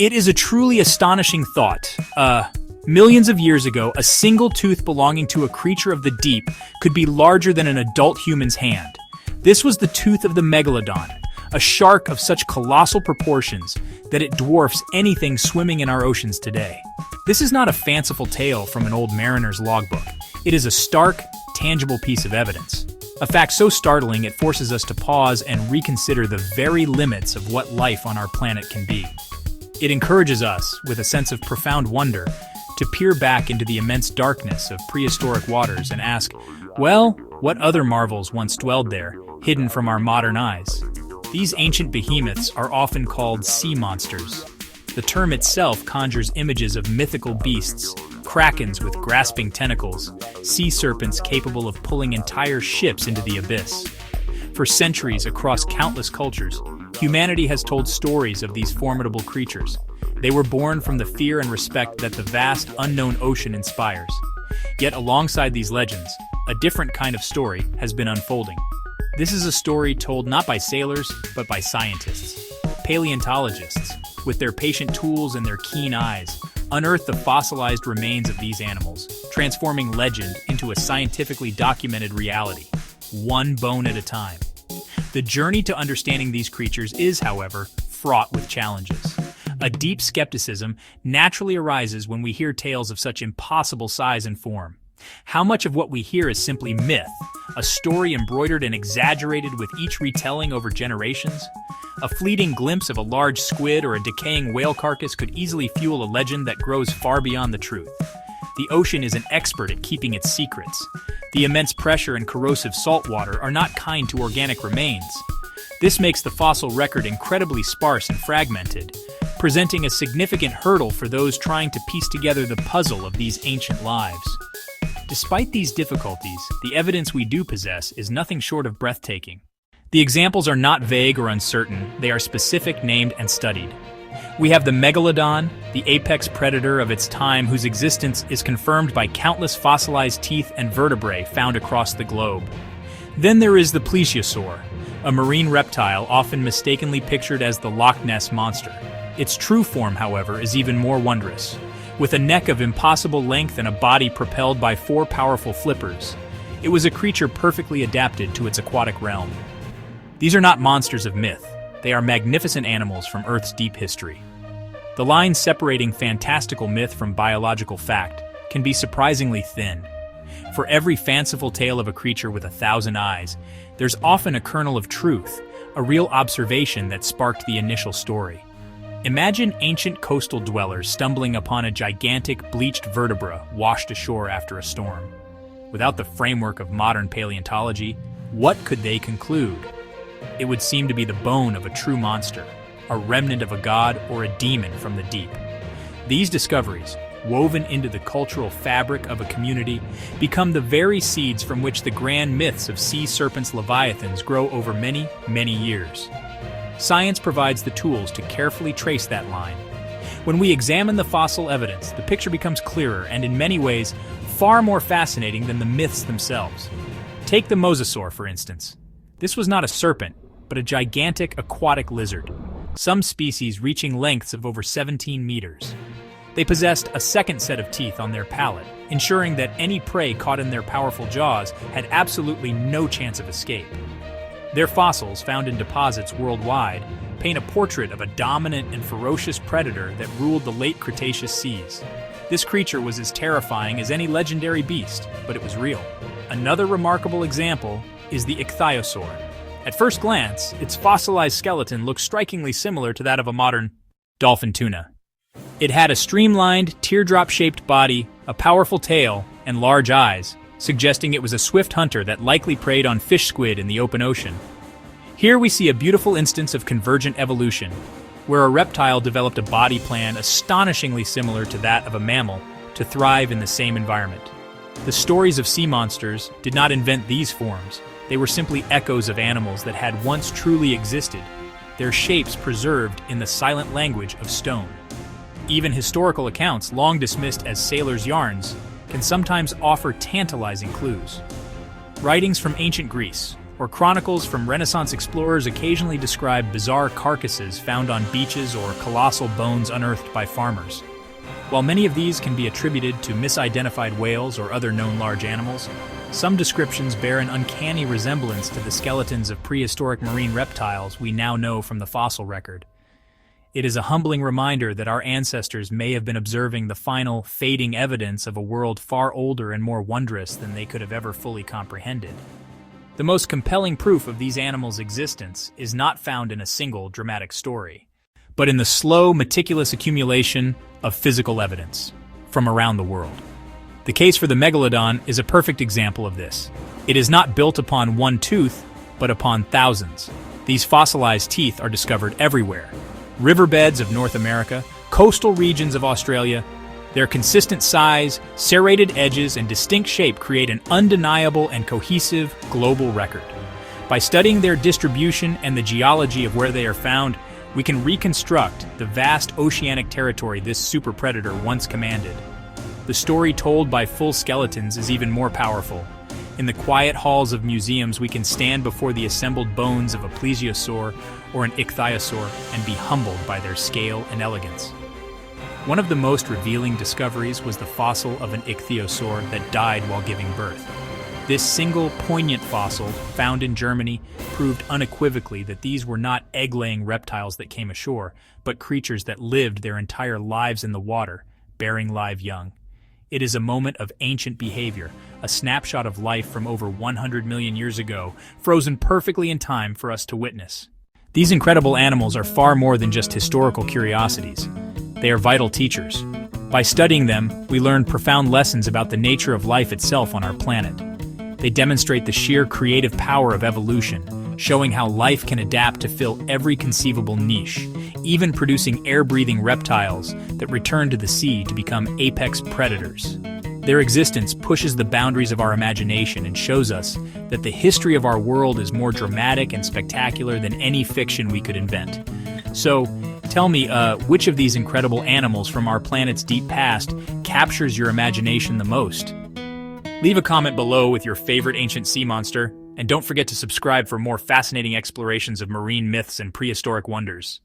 It is a truly astonishing thought. Millions of years ago, a single tooth belonging to a creature of the deep could be larger than an adult human's hand. This was the tooth of the megalodon, a shark of such colossal proportions that it dwarfs anything swimming in our oceans today. This is not a fanciful tale from an old mariner's logbook. It is a stark, tangible piece of evidence. A fact so startling it forces us to pause and reconsider the very limits of what life on our planet can be. It encourages us, with a sense of profound wonder, to peer back into the immense darkness of prehistoric waters and ask, well, what other marvels once dwelled there, hidden from our modern eyes? These ancient behemoths are often called sea monsters. The term itself conjures images of mythical beasts, krakens with grasping tentacles, sea serpents capable of pulling entire ships into the abyss. For centuries across countless cultures, humanity has told stories of these formidable creatures. They were born from the fear and respect that the vast, unknown ocean inspires. Yet alongside these legends, a different kind of story has been unfolding. This is a story told not by sailors, but by scientists. Paleontologists, with their patient tools and their keen eyes, unearth the fossilized remains of these animals, transforming legend into a scientifically documented reality, one bone at a time. The journey to understanding these creatures is, however, fraught with challenges. A deep skepticism naturally arises when we hear tales of such impossible size and form. How much of what we hear is simply myth, a story embroidered and exaggerated with each retelling over generations? A fleeting glimpse of a large squid or a decaying whale carcass could easily fuel a legend that grows far beyond the truth. The ocean is an expert at keeping its secrets. The immense pressure and corrosive salt water are not kind to organic remains. This makes the fossil record incredibly sparse and fragmented, presenting a significant hurdle for those trying to piece together the puzzle of these ancient lives. Despite these difficulties, the evidence we do possess is nothing short of breathtaking. The examples are not vague or uncertain, they are specific, named, and studied. We have the megalodon, the apex predator of its time whose existence is confirmed by countless fossilized teeth and vertebrae found across the globe. Then there is the plesiosaur, a marine reptile often mistakenly pictured as the Loch Ness Monster. Its true form, however, is even more wondrous. With a neck of impossible length and a body propelled by 4 powerful flippers, it was a creature perfectly adapted to its aquatic realm. These are not monsters of myth. They are magnificent animals from Earth's deep history. The line separating fantastical myth from biological fact can be surprisingly thin. For every fanciful tale of a creature with 1,000 eyes, there's often a kernel of truth, a real observation that sparked the initial story. Imagine ancient coastal dwellers stumbling upon a gigantic, bleached vertebra washed ashore after a storm. Without the framework of modern paleontology, what could they conclude? It would seem to be the bone of a true monster, a remnant of a god or a demon from the deep. These discoveries, woven into the cultural fabric of a community, become the very seeds from which the grand myths of sea serpents, leviathans grow over many, many years. Science provides the tools to carefully trace that line. When we examine the fossil evidence, the picture becomes clearer and in many ways far more fascinating than the myths themselves. Take the mosasaur, for instance. This was not a serpent, but a gigantic aquatic lizard, some species reaching lengths of over 17 meters. They possessed a second set of teeth on their palate, ensuring that any prey caught in their powerful jaws had absolutely no chance of escape. Their fossils, found in deposits worldwide, paint a portrait of a dominant and ferocious predator that ruled the late Cretaceous seas. This creature was as terrifying as any legendary beast, but it was real. Another remarkable example is the ichthyosaur. At first glance, its fossilized skeleton looks strikingly similar to that of a modern dolphin tuna. It had a streamlined, teardrop-shaped body, a powerful tail, and large eyes, suggesting it was a swift hunter that likely preyed on fish squid in the open ocean. Here we see a beautiful instance of convergent evolution, where a reptile developed a body plan astonishingly similar to that of a mammal to thrive in the same environment. The stories of sea monsters did not invent these forms. They were simply echoes of animals that had once truly existed, their shapes preserved in the silent language of stone. Even historical accounts, long dismissed as sailors' yarns, can sometimes offer tantalizing clues. Writings from ancient Greece, or chronicles from Renaissance explorers occasionally describe bizarre carcasses found on beaches or colossal bones unearthed by farmers. While many of these can be attributed to misidentified whales or other known large animals, some descriptions bear an uncanny resemblance to the skeletons of prehistoric marine reptiles we now know from the fossil record. It is a humbling reminder that our ancestors may have been observing the final, fading evidence of a world far older and more wondrous than they could have ever fully comprehended. The most compelling proof of these animals' existence is not found in a single dramatic story, but in the slow, meticulous accumulation of physical evidence from around the world. The case for the megalodon is a perfect example of this. It is not built upon one tooth, but upon thousands. These fossilized teeth are discovered everywhere. Riverbeds of North America, coastal regions of Australia. Their consistent size, serrated edges, and distinct shape create an undeniable and cohesive global record. By studying their distribution and the geology of where they are found, we can reconstruct the vast oceanic territory this super predator once commanded. The story told by full skeletons is even more powerful. In the quiet halls of museums, we can stand before the assembled bones of a plesiosaur or an ichthyosaur and be humbled by their scale and elegance. One of the most revealing discoveries was the fossil of an ichthyosaur that died while giving birth. This single, poignant fossil, found in Germany, proved unequivocally that these were not egg-laying reptiles that came ashore, but creatures that lived their entire lives in the water, bearing live young. It is a moment of ancient behavior, a snapshot of life from over 100 million years ago, frozen perfectly in time for us to witness. These incredible animals are far more than just historical curiosities. They are vital teachers. By studying them, we learn profound lessons about the nature of life itself on our planet. They demonstrate the sheer creative power of evolution, showing how life can adapt to fill every conceivable niche, even producing air-breathing reptiles that return to the sea to become apex predators. Their existence pushes the boundaries of our imagination and shows us that the history of our world is more dramatic and spectacular than any fiction we could invent. So, tell me, which of these incredible animals from our planet's deep past captures your imagination the most? Leave a comment below with your favorite ancient sea monster, and don't forget to subscribe for more fascinating explorations of marine myths and prehistoric wonders.